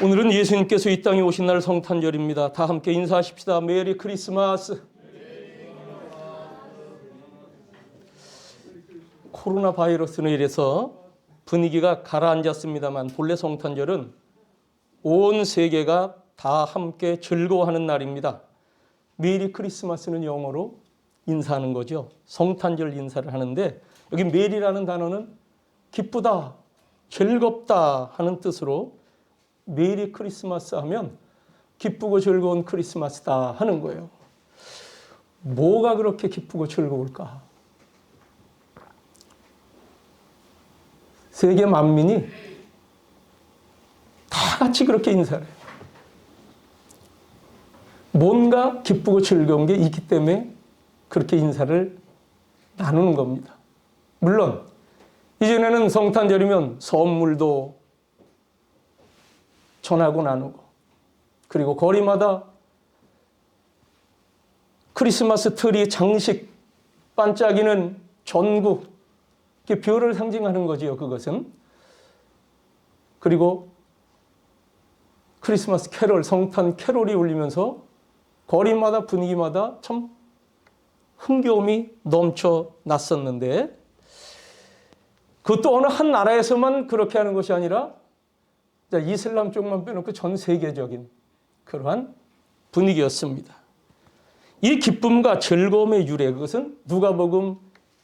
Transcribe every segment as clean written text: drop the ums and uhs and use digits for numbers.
오늘은 예수님께서 이 땅에 오신 날 성탄절입니다. 다 함께 인사하십시다. 메리 크리스마스. 코로나 바이러스로 인해서 분위기가 가라앉았습니다만 본래 성탄절은 온 세계가 다 함께 즐거워하는 날입니다. 메리 크리스마스는 영어로 인사하는 거죠. 성탄절 인사를 하는데 여기 메리라는 단어는 기쁘다, 즐겁다 하는 뜻으로 메리 크리스마스 하면 기쁘고 즐거운 크리스마스다 하는 거예요. 뭐가 그렇게 기쁘고 즐거울까? 세계 만민이 다 같이 그렇게 인사를 해요. 뭔가 기쁘고 즐거운 게 있기 때문에 그렇게 인사를 나누는 겁니다. 물론 이전에는 성탄절이면 선물도 전하고 나누고, 그리고 거리마다 크리스마스 트리 장식 반짝이는 전구, 별을 상징하는 거지요, 그것은. 그리고 크리스마스 캐롤, 성탄 캐롤이 울리면서 거리마다 분위기마다 참 흥겨움이 넘쳐났었는데, 그것도 어느 한 나라에서만 그렇게 하는 것이 아니라 이슬람 쪽만 빼놓고 전 세계적인 그러한 분위기였습니다. 이 기쁨과 즐거움의 유래, 그것은 누가복음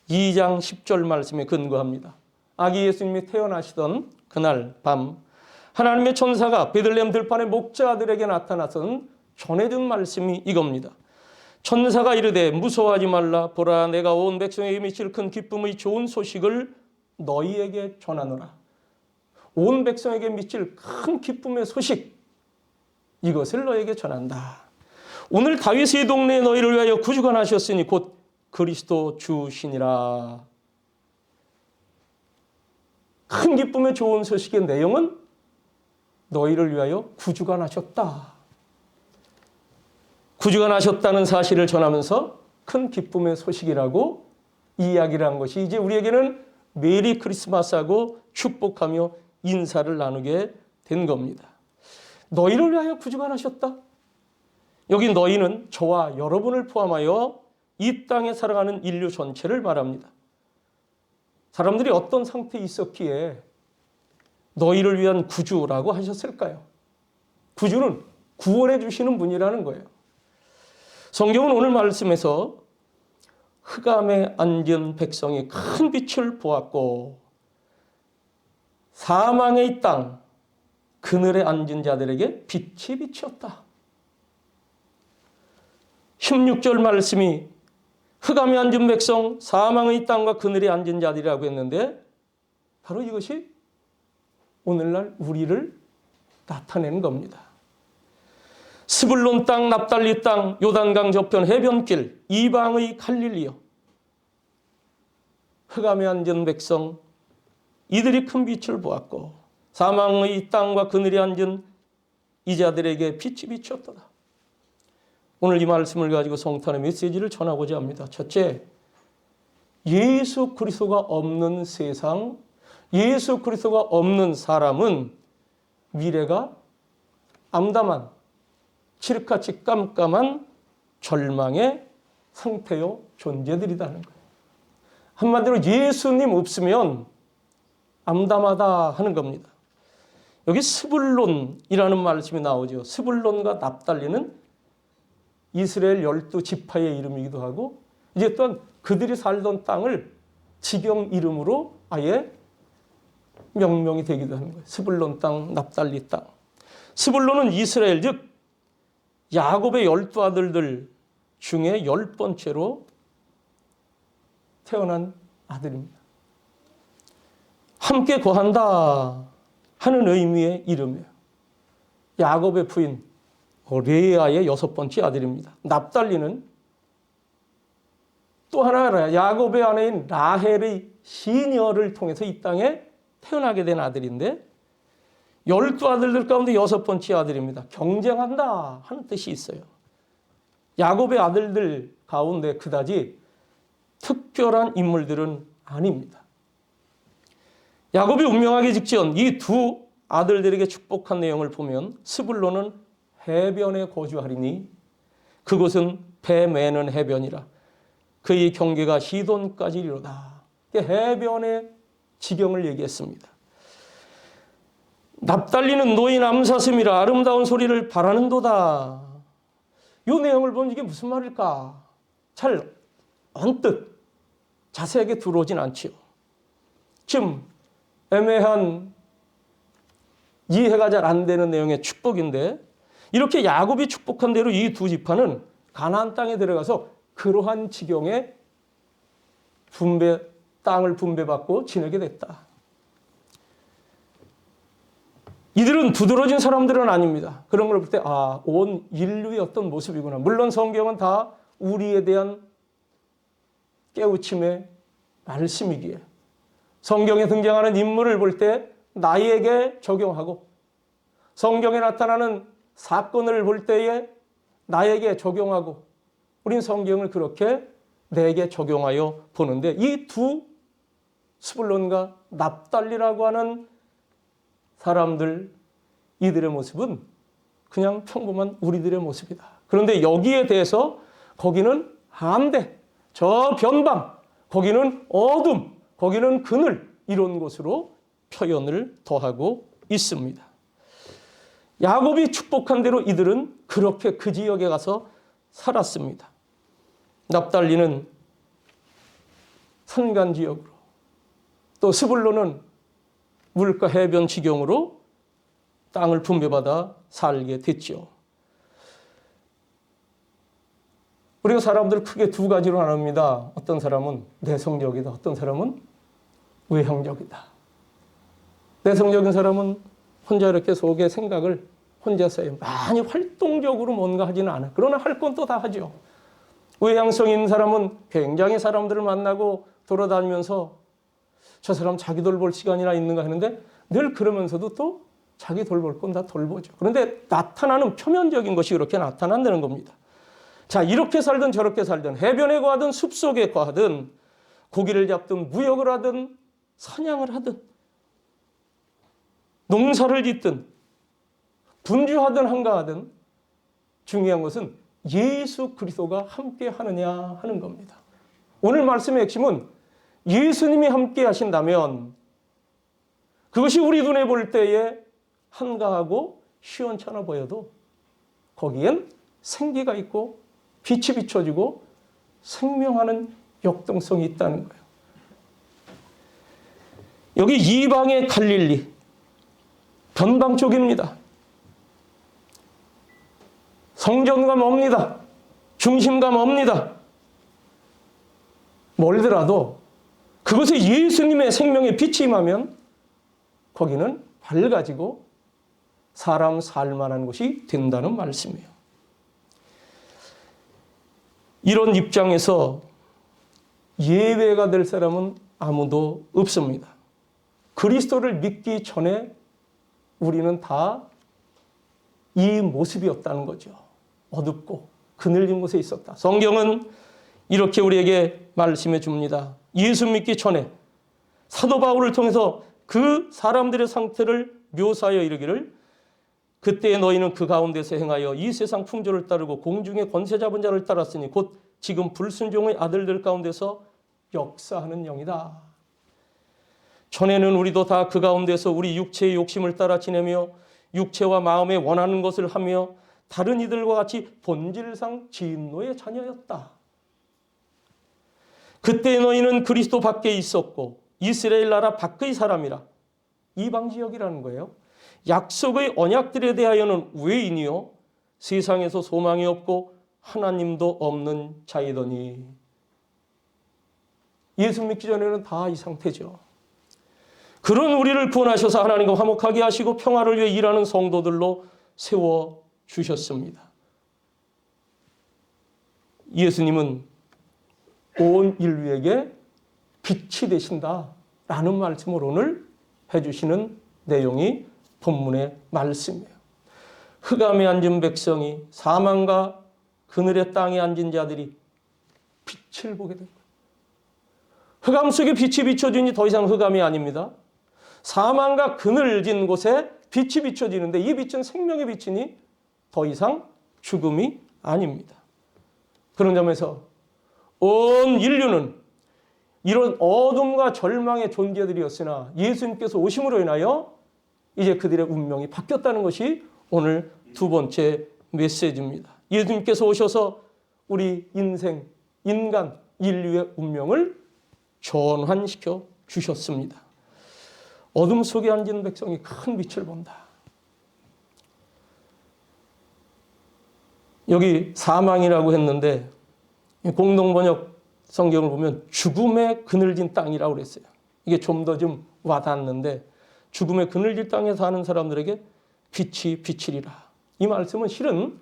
2장 10절 말씀에 근거합니다. 아기 예수님이 태어나시던 그날 밤 하나님의 천사가 베들레헴 들판의 목자들에게 나타나서 전해준 말씀이 이겁니다. 천사가 이르되 무서워하지 말라. 보라, 내가 온 백성에게 미칠 큰 기쁨의 좋은 소식을 너희에게 전하노라. 온 백성에게 미칠 큰 기쁨의 소식, 이것을 너에게 전한다. 오늘 다윗의 동네에 너희를 위하여 구주가 나셨으니 곧 그리스도 주시니라. 큰 기쁨의 좋은 소식의 내용은 너희를 위하여 구주가 나셨다. 구주가 나셨다는 사실을 전하면서 큰 기쁨의 소식이라고 이야기를 한 것이 이제 우리에게는 메리 크리스마스하고 축복하며 인사를 나누게 된 겁니다. 너희를 위하여 구주가 나셨다. 여기 너희는 저와 여러분을 포함하여 이 땅에 살아가는 인류 전체를 말합니다. 사람들이 어떤 상태에 있었기에 너희를 위한 구주라고 하셨을까요? 구주는 구원해 주시는 분이라는 거예요. 성경은 오늘 말씀에서 흑암에 앉은 백성이 큰 빛을 보았고 사망의 땅 그늘에 앉은 자들에게 빛이 비쳤다. 16절 말씀이 흑암에 앉은 백성, 사망의 땅과 그늘에 앉은 자들이라고 했는데 바로 이것이 오늘날 우리를 나타내는 겁니다. 스불론 땅, 납달리 땅, 요단강 저편 해변길, 이방의 갈릴리요. 흑암에 앉은 백성, 이들이 큰 빛을 보았고 사망의 땅과 그늘에 앉은 이 자들에게 빛이 비쳤도다. 오늘 이 말씀을 가지고 성탄의 메시지를 전하고자 합니다. 첫째, 예수 그리스도가 없는 세상, 예수 그리스도가 없는 사람은 미래가 암담한, 칠흑같이 깜깜한 절망의 상태요 존재들이라는 거예요. 한마디로 예수님 없으면 암담하다 하는 겁니다. 여기 스불론이라는 말씀이 나오죠. 스불론과 납달리는 이스라엘 12지파의 이름이기도 하고 이제 또한 그들이 살던 땅을 지경 이름으로 아예 명명이 되기도 하는 거예요. 스불론 땅, 납달리 땅. 스불론은 이스라엘 즉 야곱의 12아들들 중에 10번째로 태어난 아들입니다. 함께 거한다 하는 의미의 이름이에요. 야곱의 부인 레아의 6번째 아들입니다. 납달리는 또 하나 야곱의 아내인 라헬의 시녀를 통해서 이 땅에 태어나게 된 아들인데 12아들들 가운데 6번째 아들입니다. 경쟁한다 하는 뜻이 있어요. 야곱의 아들들 가운데 그다지 특별한 인물들은 아닙니다. 야곱이 운명하기 직전 이 두 아들들에게 축복한 내용을 보면 스불론은 해변에 거주하리니 그곳은 배 매는 해변이라 그의 경계가 시돈까지 이르다. 해변의 지경을 얘기했습니다. 납달리는 노인 암사슴이라 아름다운 소리를 바라는도다. 이 내용을 보면 이게 무슨 말일까? 잘 언뜻 자세하게 들어오진 않지요. 좀 애매한 이해가 잘 안 되는 내용의 축복인데 이렇게 야곱이 축복한 대로 이 두 지파는 가나안 땅에 들어가서 그러한 지경의 땅을 분배받고 지내게 됐다. 이들은 두드러진 사람들은 아닙니다. 그런 걸 볼 때 온 인류의 어떤 모습이구나. 물론 성경은 다 우리에 대한 깨우침의 말씀이기에 성경에 등장하는 인물을 볼 때 나에게 적용하고 성경에 나타나는 사건을 볼 때에 나에게 적용하고 우린 성경을 그렇게 내게 적용하여 보는데 이 두 스불론과 납달리라고 하는 사람들 이들의 모습은 그냥 평범한 우리들의 모습이다. 그런데 여기에 대해서 거기는 함대, 저 변방, 거기는 어둠, 거기는 그늘 이런 곳으로 표현을 더하고 있습니다. 야곱이 축복한 대로 이들은 그렇게 그 지역에 가서 살았습니다. 납달리는 산간 지역으로 또 스불론은 물가 해변 지경으로 땅을 분배받아 살게 됐죠. 우리가 사람들을 크게 두 가지로 나눕니다. 어떤 사람은 내성적이다. 어떤 사람은 외향적이다. 내성적인 사람은 혼자 이렇게 속에 생각을 혼자서 해요. 많이 활동적으로 뭔가 하지는 않아요. 그러나 할 건 또 다 하죠. 외향성 있는 사람은 굉장히 사람들을 만나고 돌아다니면서 저 사람 자기 돌볼 시간이나 있는가 하는데 늘 그러면서도 또 자기 돌볼 건 다 돌보죠. 그런데 나타나는 표면적인 것이 그렇게 나타난다는 겁니다. 자, 이렇게 살든 저렇게 살든 해변에 거하든 숲속에 거하든 고기를 잡든 무역을 하든 사냥을 하든 농사를 짓든 분주하든 한가하든 중요한 것은 예수 그리스도가 함께 하느냐 하는 겁니다. 오늘 말씀의 핵심은 예수님이 함께 하신다면 그것이 우리 눈에 볼 때에 한가하고 시원찮아 보여도 거기엔 생기가 있고 빛이 비춰지고 생명하는 역동성이 있다는 거예요. 여기 이방의 갈릴리 변방 쪽입니다. 성전감 없니다. 중심감 없니다. 멀더라도 그것에 예수님의 생명의 빛이 임하면 거기는 밝아지고 사람 살만한 곳이 된다는 말씀이에요. 이런 입장에서 예외가 될 사람은 아무도 없습니다. 그리스도를 믿기 전에 우리는 다 이 모습이었다는 거죠. 어둡고 그늘진 곳에 있었다. 성경은 이렇게 우리에게 말씀해 줍니다. 예수 믿기 전에 사도 바울을 통해서 그 사람들의 상태를 묘사하여 이르기를 그때 너희는 그 가운데서 행하여 이 세상 풍조를 따르고 공중의 권세 잡은 자를 따랐으니 곧 지금 불순종의 아들들 가운데서 역사하는 영이다. 전에는 우리도 다 그 가운데서 우리 육체의 욕심을 따라 지내며 육체와 마음에 원하는 것을 하며 다른 이들과 같이 본질상 진노의 자녀였다. 그때 너희는 그리스도 밖에 있었고 이스라엘 나라 밖의 사람이라. 이방 지역이라는 거예요. 약속의 언약들에 대하여는 외인이요 세상에서 소망이 없고 하나님도 없는 자이더니. 예수 믿기 전에는 다 이 상태죠. 그런 우리를 구원하셔서 하나님과 화목하게 하시고 평화를 위해 일하는 성도들로 세워주셨습니다. 예수님은 온 인류에게 빛이 되신다라는 말씀을 오늘 해주시는 내용이 본문의 말씀이에요. 흑암에 앉은 백성이 사망과 그늘의 땅에 앉은 자들이 빛을 보게 된 거예요. 흑암 속에 빛이 비춰지니 더 이상 흑암이 아닙니다. 사망과 그늘진 곳에 빛이 비춰지는데 이 빛은 생명의 빛이니 더 이상 죽음이 아닙니다. 그런 점에서 온 인류는 이런 어둠과 절망의 존재들이었으나 예수님께서 오심으로 인하여 이제 그들의 운명이 바뀌었다는 것이 오늘 두 번째 메시지입니다. 예수님께서 오셔서 우리 인생, 인간, 인류의 운명을 전환시켜 주셨습니다. 어둠 속에 앉은 백성이 큰 빛을 본다. 여기 사망이라고 했는데 공동번역 성경을 보면 죽음의 그늘진 땅이라고 그랬어요. 이게 좀 더 좀 와닿는데 죽음의 그늘진 땅에 사는 사람들에게 빛이 비치리라. 이 말씀은 실은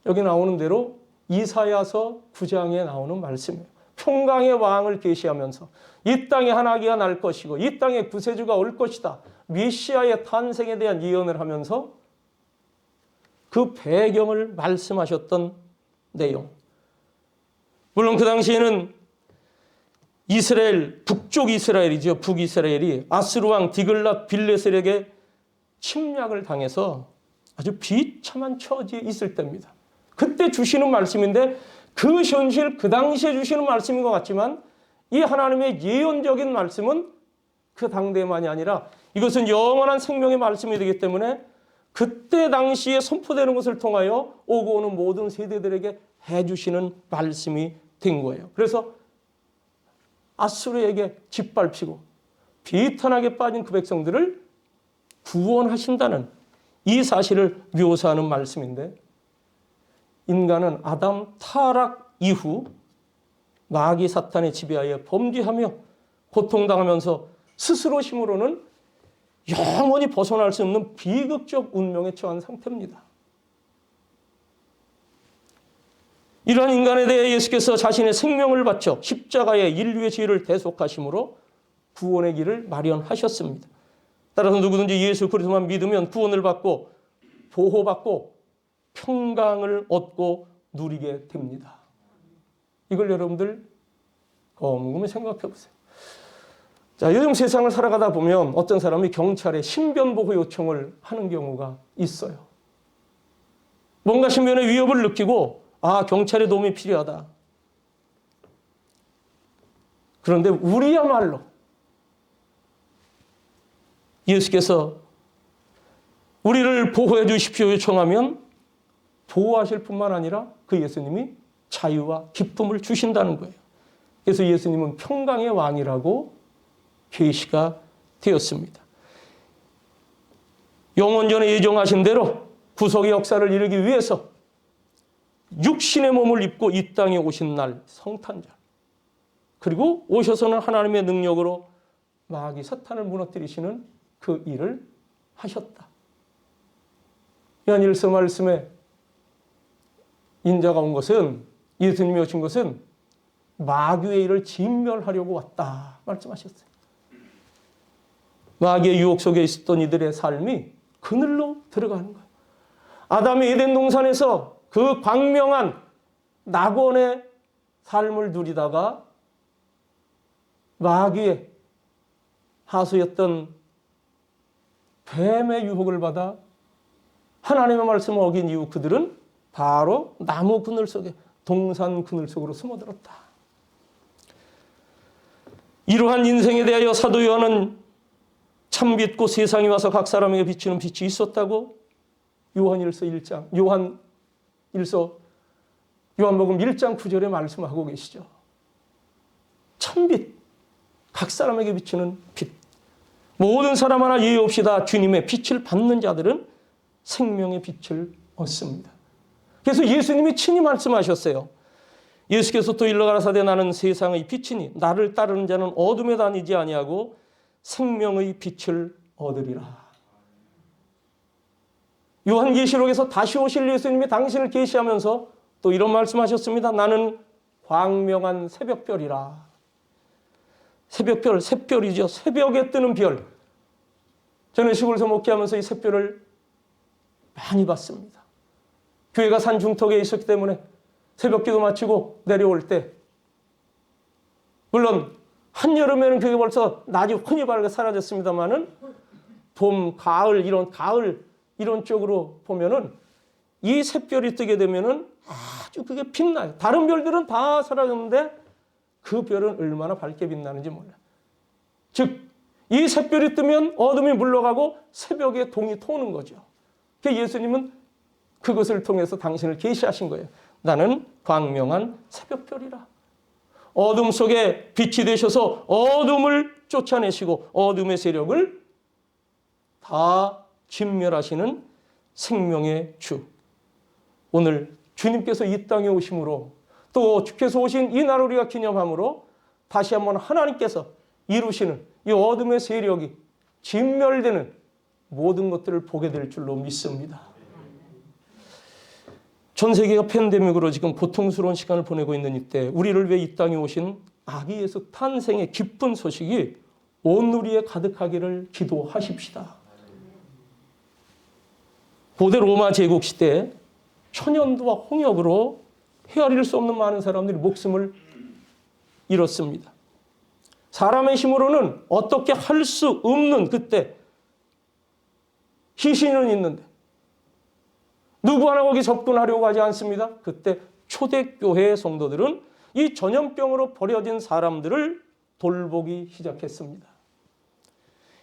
여기 나오는 대로 이사야서 9장에 나오는 말씀이에요. 평강의 왕을 계시하면서 이 땅에 한 아기가 날 것이고 이 땅에 구세주가 올 것이다. 메시아의 탄생에 대한 예언을 하면서 그 배경을 말씀하셨던 내용. 물론 그 당시에는 이스라엘, 북쪽 이스라엘이죠. 북이스라엘이 아스루 왕 디글랏 빌레셀에게 침략을 당해서 아주 비참한 처지에 있을 때입니다. 그때 주시는 말씀인데 그 현실, 그 당시에 주시는 말씀인 것 같지만 이 하나님의 예언적인 말씀은 그 당대만이 아니라 이것은 영원한 생명의 말씀이 되기 때문에 그때 당시에 선포되는 것을 통하여 오고 오는 모든 세대들에게 해주시는 말씀이 된 거예요. 그래서 아수르에게 짓밟히고 비탄하게 빠진 그 백성들을 구원하신다는 이 사실을 묘사하는 말씀인데 인간은 아담 타락 이후 마귀 사탄의 지배하에 범죄하며 고통당하면서 스스로 힘으로는 영원히 벗어날 수 없는 비극적 운명에 처한 상태입니다. 이러한 인간에 대해 예수께서 자신의 생명을 바쳐 십자가에 인류의 죄를 대속하심으로 구원의 길을 마련하셨습니다. 따라서 누구든지 예수 그리스도만 믿으면 구원을 받고 보호받고 평강을 얻고 누리게 됩니다. 이걸 여러분들 곰곰이 생각해 보세요. 자, 요즘 세상을 살아가다 보면 어떤 사람이 경찰에 신변보호 요청을 하는 경우가 있어요. 뭔가 신변의 위협을 느끼고 경찰의 도움이 필요하다. 그런데 우리야말로 예수께서 우리를 보호해 주십시오 요청하면 보호하실 뿐만 아니라 그 예수님이 자유와 기쁨을 주신다는 거예요. 그래서 예수님은 평강의 왕이라고 계시가 되었습니다. 영원전에 예정하신 대로 구속의 역사를 이루기 위해서 육신의 몸을 입고 이 땅에 오신 날 성탄절, 그리고 오셔서는 하나님의 능력으로 마귀 사탄을 무너뜨리시는 그 일을 하셨다. 요한일서 말씀에 인자가 온 것은, 예수님이 오신 것은 마귀의 일을 진멸하려고 왔다 말씀하셨어요. 마귀의 유혹 속에 있었던 이들의 삶이 그늘로 들어가는 거예요. 아담이 에덴 동산에서 그 광명한 낙원의 삶을 누리다가 마귀의 하수였던 뱀의 유혹을 받아 하나님의 말씀을 어긴 이후 그들은 바로 나무 그늘 속에, 동산 그늘 속으로 숨어들었다. 이러한 인생에 대하여 사도 요한은 참빛고 세상에 와서 각 사람에게 비치는 빛이 있었다고 요한복음 1장 9절에 말씀하고 계시죠. 참빛, 각 사람에게 비치는 빛. 모든 사람 하나 예의 없이 다 주님의 빛을 받는 자들은 생명의 빛을 얻습니다. 그래서 예수님이 친히 말씀하셨어요. 예수께서 또 일러 가라사대 나는 세상의 빛이니 나를 따르는 자는 어둠에 다니지 아니하고 생명의 빛을 얻으리라. 요한계시록에서 다시 오실 예수님이 당신을 계시하면서 또 이런 말씀하셨습니다. 나는 광명한 새벽별이라. 새벽별, 샛별이죠. 새벽에 뜨는 별. 저는 시골에서 목회하면서 이 샛별을 많이 봤습니다. 교회가 산 중턱에 있었기 때문에 새벽기도 마치고 내려올 때, 물론 한여름에는 그게 벌써 낮이 흔히 밝게 사라졌습니다만은 봄, 가을 이런 쪽으로 보면은 이 샛별이 뜨게 되면은 아주 그게 빛나요. 다른 별들은 다 사라졌는데 그 별은 얼마나 밝게 빛나는지 몰라요. 즉, 이 샛별이 뜨면 어둠이 물러가고 새벽에 동이 터오는 거죠. 예수님은 그것을 통해서 당신을 계시하신 거예요. 나는 광명한 새벽별이라. 어둠 속에 빛이 되셔서 어둠을 쫓아내시고 어둠의 세력을 다 진멸하시는 생명의 주. 오늘 주님께서 이 땅에 오심으로 또 주께서 오신 이 날 우리가 기념함으로 다시 한번 하나님께서 이루시는 이 어둠의 세력이 진멸되는 모든 것들을 보게 될 줄로 믿습니다. 전 세계가 팬데믹으로 지금 고통스러운 시간을 보내고 있는 이때 우리를 위해 이 땅에 오신 아기 예수 탄생의 기쁜 소식이 온 누리에 가득하기를 기도하십시다. 고대 로마 제국 시대에 천연두와 홍역으로 헤아릴 수 없는 많은 사람들이 목숨을 잃었습니다. 사람의 힘으로는 어떻게 할 수 없는 그때 희신은 있는데 누구 하나 거기 접근하려고 하지 않습니다. 그때 초대교회 성도들은 이 전염병으로 버려진 사람들을 돌보기 시작했습니다.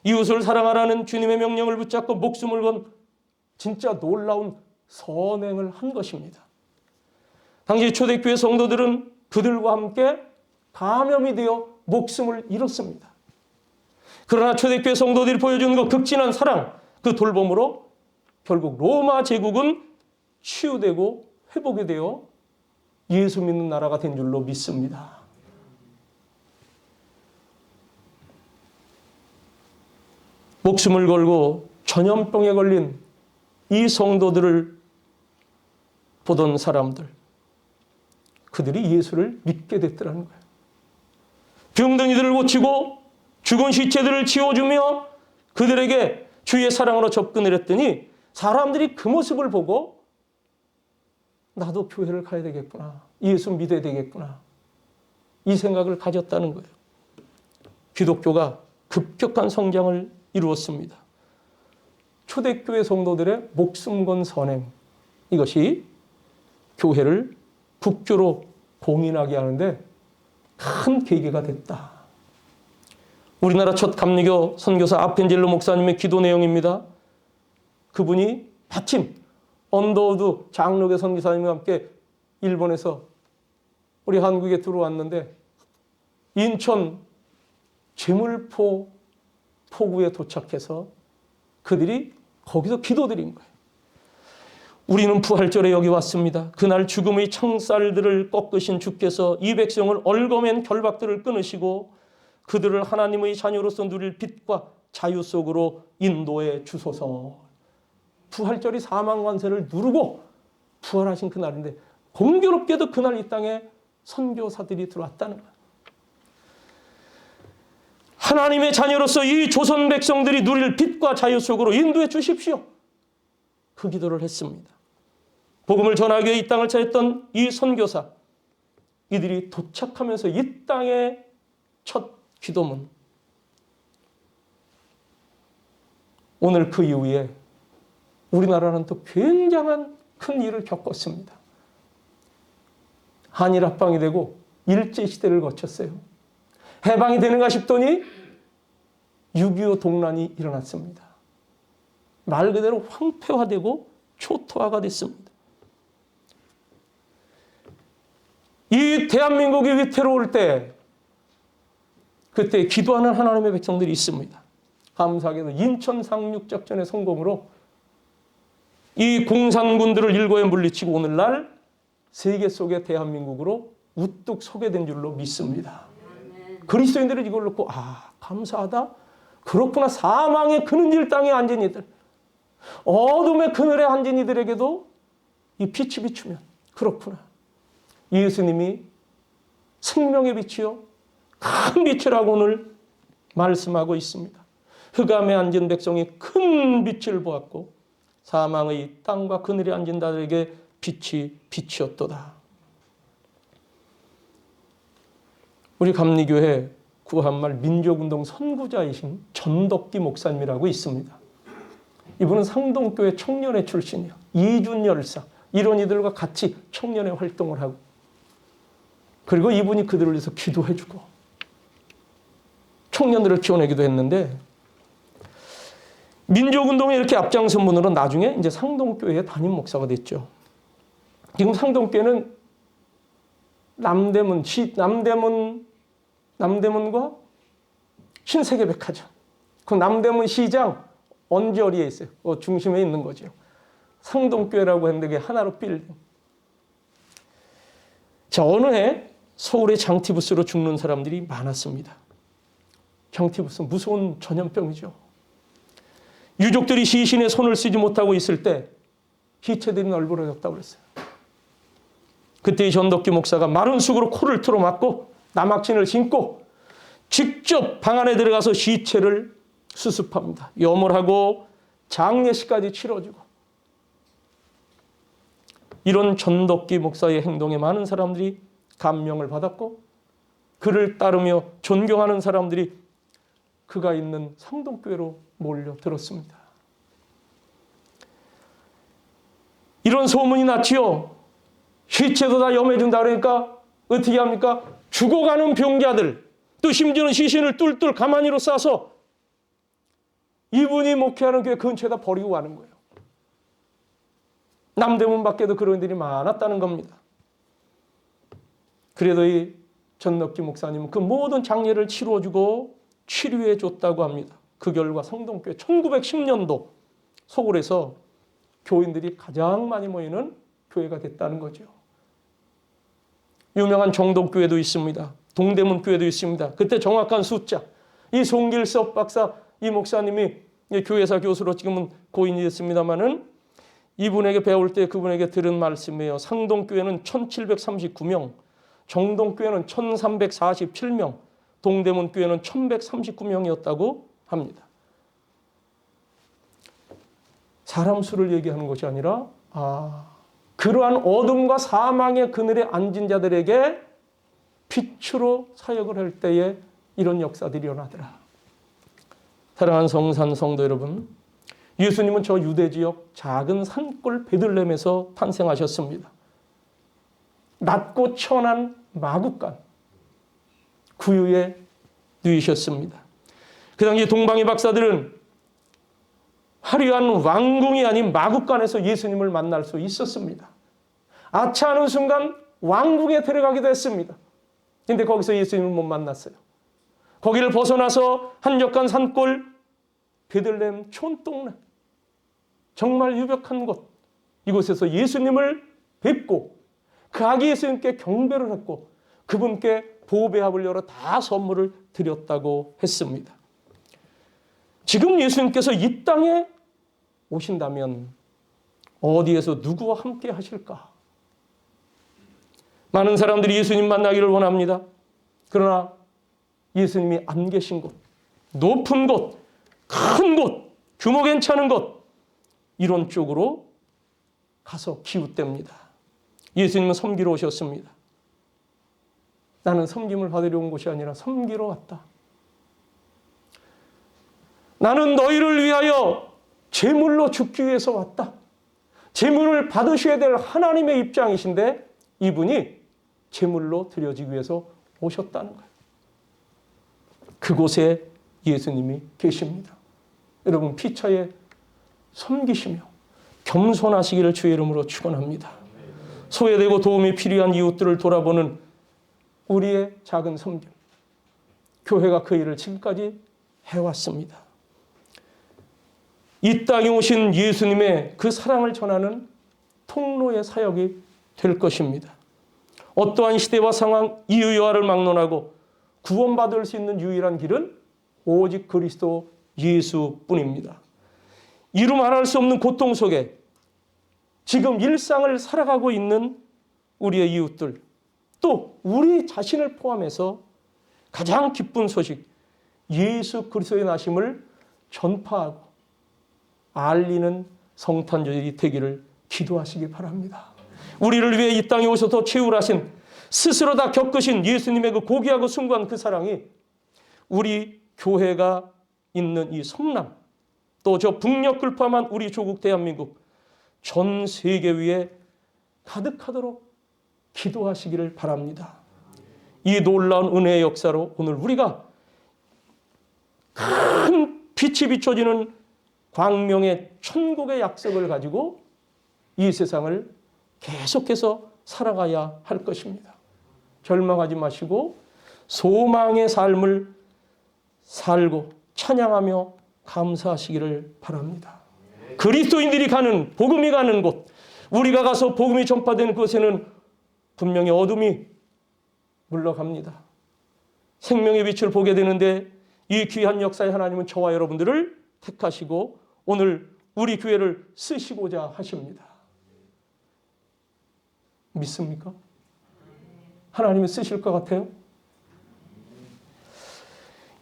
이웃을 사랑하라는 주님의 명령을 붙잡고 목숨을 건 진짜 놀라운 선행을 한 것입니다. 당시 초대교회 성도들은 그들과 함께 감염이 되어 목숨을 잃었습니다. 그러나 초대교회 성도들이 보여준 그 극진한 사랑, 그 돌봄으로 결국 로마 제국은 치유되고 회복이 되어 예수 믿는 나라가 된 줄로 믿습니다. 목숨을 걸고 전염병에 걸린 이 성도들을 보던 사람들, 그들이 예수를 믿게 됐더라는 거예요. 병든 이들을 고치고 죽은 시체들을 치워주며 그들에게 주의 사랑으로 접근을 했더니 사람들이 그 모습을 보고 나도 교회를 가야 되겠구나. 예수 믿어야 되겠구나. 이 생각을 가졌다는 거예요. 기독교가 급격한 성장을 이루었습니다. 초대교회 성도들의 목숨 건 선행, 이것이 교회를 국교로 공인하게 하는데 큰 계기가 됐다. 우리나라 첫 감리교 선교사 아펜젤로 목사님의 기도 내용입니다. 그분이 마침 언더우드 장로교 선교사님과 함께 일본에서 우리 한국에 들어왔는데 인천 제물포 포구에 도착해서 그들이 거기서 기도드린 거예요. 우리는 부활절에 여기 왔습니다. 그날 죽음의 창살들을 꺾으신 주께서 이 백성을 얽어맨 결박들을 끊으시고 그들을 하나님의 자녀로서 누릴 빛과 자유 속으로 인도해 주소서. 부활절이 사망 관세를 누르고 부활하신 그날인데 공교롭게도 그날 이 땅에 선교사들이 들어왔다는 거예요. 하나님의 자녀로서 이 조선 백성들이 누릴 빛과 자유 속으로 인도해 주십시오. 그 기도를 했습니다. 복음을 전하기 위해 이 땅을 찾았던 이 선교사, 이들이 도착하면서 이 땅의 첫 기도문. 오늘 그 이후에 우리나라는 또 굉장한 큰 일을 겪었습니다. 한일 합방이 되고 일제시대를 거쳤어요. 해방이 되는가 싶더니 6.25 동란이 일어났습니다. 말 그대로 황폐화되고 초토화가 됐습니다. 이 대한민국이 위태로울 때 그때 기도하는 하나님의 백성들이 있습니다. 감사하게도 인천 상륙작전의 성공으로 이 공산군들을 일거에 물리치고 오늘날 세계 속의 대한민국으로 우뚝 서게 된 줄로 믿습니다. 그리스도인들은 이걸 놓고 감사하다. 그렇구나. 사망의 그늘질 땅에 앉은 이들, 어둠의 그늘에 앉은 이들에게도 이 빛이 비추면 그렇구나. 예수님이 생명의 빛이요 큰 빛이라고 오늘 말씀하고 있습니다. 흑암에 앉은 백성이 큰 빛을 보았고 사망의 땅과 그늘에 앉은 자들에게 빛이 빛이었도다. 우리 감리교회 구한말 민족운동 선구자이신 전덕기 목사님이라고 있습니다. 이분은 상동교회 청년회 출신이에요. 이준 열사 이런 이들과 같이 청년회 활동을 하고, 그리고 이분이 그들을 위해서 기도해주고 청년들을 키워내기도 했는데, 민족운동에 이렇게 앞장선 분으로 나중에 이제 상동교회의 담임 목사가 됐죠. 지금 상동교회는 남대문과 신세계백화점, 그 남대문 시장 언저리에 있어요. 중심에 있는 거죠. 상동교회라고 했는데 그게 하나로 빌딩. 자, 어느 해 서울의 장티푸스로 죽는 사람들이 많았습니다. 장티푸스 무서운 전염병이죠. 유족들이 시신에 손을 쓰지 못하고 있을 때 시체들이 널브러졌다고 그랬어요. 그때 이 전덕기 목사가 마른 쑥으로 코를 틀어막고 남학신을 신고 직접 방 안에 들어가서 시체를 수습합니다. 염을 장례식까지 치러주고, 이런 전덕기 목사의 행동에 많은 사람들이 감명을 받았고, 그를 따르며 존경하는 사람들이 그가 있는 상동교회로 몰려들었습니다. 이런 소문이 났지요. 시체도 다 염해준다 그러니까 어떻게 합니까? 죽어가는 병자들, 또 심지어는 시신을 뚫뚫 가만히로 싸서 이분이 목회하는 교회 근처에다 버리고 가는 거예요. 남대문 밖에도 그런 일이 많았다는 겁니다. 그래도 이 전덕기 목사님은 그 모든 장례를 치루어주고 치료해 줬다고 합니다. 그 결과 상동교회 1910년도 서울에서 교인들이 가장 많이 모이는 교회가 됐다는 거죠. 유명한 정동교회도 있습니다. 동대문 교회도 있습니다. 그때 정확한 숫자, 이 송길섭 박사, 이 목사님이 교회사 교수로 지금은 고인이 됐습니다마는, 이분에게 배울 때 그분에게 들은 말씀이에요. 상동교회는 1739명, 정동교회는 1347명, 동대문 교회는 1139명이었다고 합니다. 사람 수를 얘기하는 것이 아니라 그러한 어둠과 사망의 그늘에 앉은 자들에게 빛으로 사역을 할 때에 이런 역사들이 일어나더라. 사랑하는 성산 성도 여러분, 예수님은 저 유대 지역 작은 산골 베들레헴에서 탄생하셨습니다. 낮고 천한 마국간 구유에 누이셨습니다. 그 당시 동방의 박사들은 화려한 왕궁이 아닌 마국간에서 예수님을 만날 수 있었습니다. 아차하는 순간 왕궁에 들어가기도 했습니다. 근데 거기서 예수님을 못 만났어요. 거기를 벗어나서 한적한 산골 베들레헴 촌동네, 정말 유벽한 곳, 이곳에서 예수님을 뵙고 그 아기 예수님께 경배를 했고 그분께 보배합을 열어 다 선물을 드렸다고 했습니다. 지금 예수님께서 이 땅에 오신다면 어디에서 누구와 함께 하실까? 많은 사람들이 예수님 만나기를 원합니다. 그러나 예수님이 안 계신 곳, 높은 곳, 큰 곳, 규모 괜찮은 곳, 이런 쪽으로 가서 기웃댑니다. 예수님은 섬기러 오셨습니다. 나는 섬김을 받으려 온 것이 아니라 섬기러 왔다. 나는 너희를 위하여 제물로 죽기 위해서 왔다. 제물을 받으셔야 될 하나님의 입장이신데 이분이 제물로 드려지기 위해서 오셨다는 거예요. 그곳에 예수님이 계십니다. 여러분, 피차에 섬기시며 겸손하시기를 주의 이름으로 축원합니다. 소외되고 도움이 필요한 이웃들을 돌아보는 우리의 작은 섬김, 교회가 그 일을 지금까지 해왔습니다. 이 땅에 오신 예수님의 그 사랑을 전하는 통로의 사역이 될 것입니다. 어떠한 시대와 상황, 이유여하를 막론하고 구원받을 수 있는 유일한 길은 오직 그리스도 예수뿐입니다. 이루 말할 수 없는 고통 속에 지금 일상을 살아가고 있는 우리의 이웃들, 또 우리 자신을 포함해서 가장 기쁜 소식, 예수 그리스도의 나심을 전파하고 알리는 성탄절이 되기를 기도하시기 바랍니다. 우리를 위해 이 땅에 오셔서 채울하신, 스스로 다 겪으신 예수님의 그 고귀하고 숭고한 그 사랑이 우리 교회가 있는 이 성남, 또 저 북녘 글파만 우리 조국 대한민국 전 세계 위에 가득하도록 기도하시기를 바랍니다. 이 놀라운 은혜의 역사로 오늘 우리가 큰 빛이 비춰지는 광명의 천국의 약속을 가지고 이 세상을 계속해서 살아가야 할 것입니다. 절망하지 마시고 소망의 삶을 살고 찬양하며 감사하시기를 바랍니다. 그리스도인들이 가는, 복음이 가는 곳, 우리가 가서 복음이 전파되는 곳에는 분명히 어둠이 물러갑니다. 생명의 빛을 보게 되는데 이 귀한 역사에 하나님은 저와 여러분들을 택하시고 오늘 우리 교회를 쓰시고자 하십니다. 믿습니까? 하나님이 쓰실 것 같아요?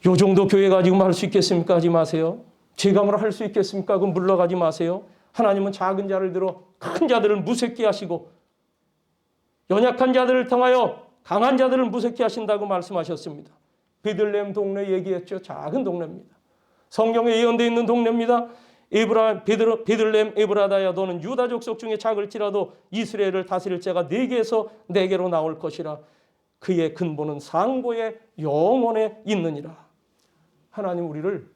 요 정도 교회 가지고 할 수 있겠습니까? 하지 마세요. 제가 뭐라 할 수 있겠습니까? 그럼 물러가지 마세요. 하나님은 작은 자를 들어 큰 자들을 무섭게 하시고 연약한 자들을 통하여 강한 자들을 무섭게 하신다고 말씀하셨습니다. 베들레헴 동네 얘기했죠. 작은 동네입니다. 성경에 예언되어 있는 동네입니다. 베들레헴 에브라다야 너는 유다 족속 중에 작을지라도 이스라엘을 다스릴 자가 네게에서 네게로 나올 것이라. 그의 근본은 상고의 영원에 있느니라. 하나님 우리를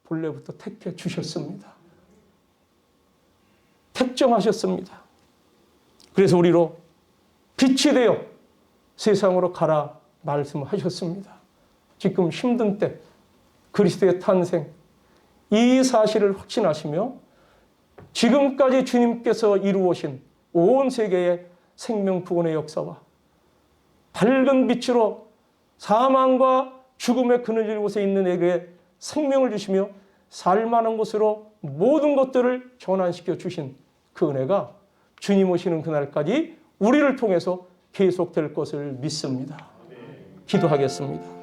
본래부터 택해 주셨습니다. 택정하셨습니다. 그래서 우리로 빛이 되어 세상으로 가라 말씀하셨습니다. 지금 힘든 때 그리스도의 탄생 이 사실을 확신하시며 지금까지 주님께서 이루어오신 온 세계의 생명 구원의 역사와 밝은 빛으로 사망과 죽음의 그늘 곳에 있는 에게 생명을 주시며 살만한 곳으로 모든 것들을 전환시켜 주신 그 은혜가 주님 오시는 그날까지 우리를 통해서 계속될 것을 믿습니다. 기도하겠습니다.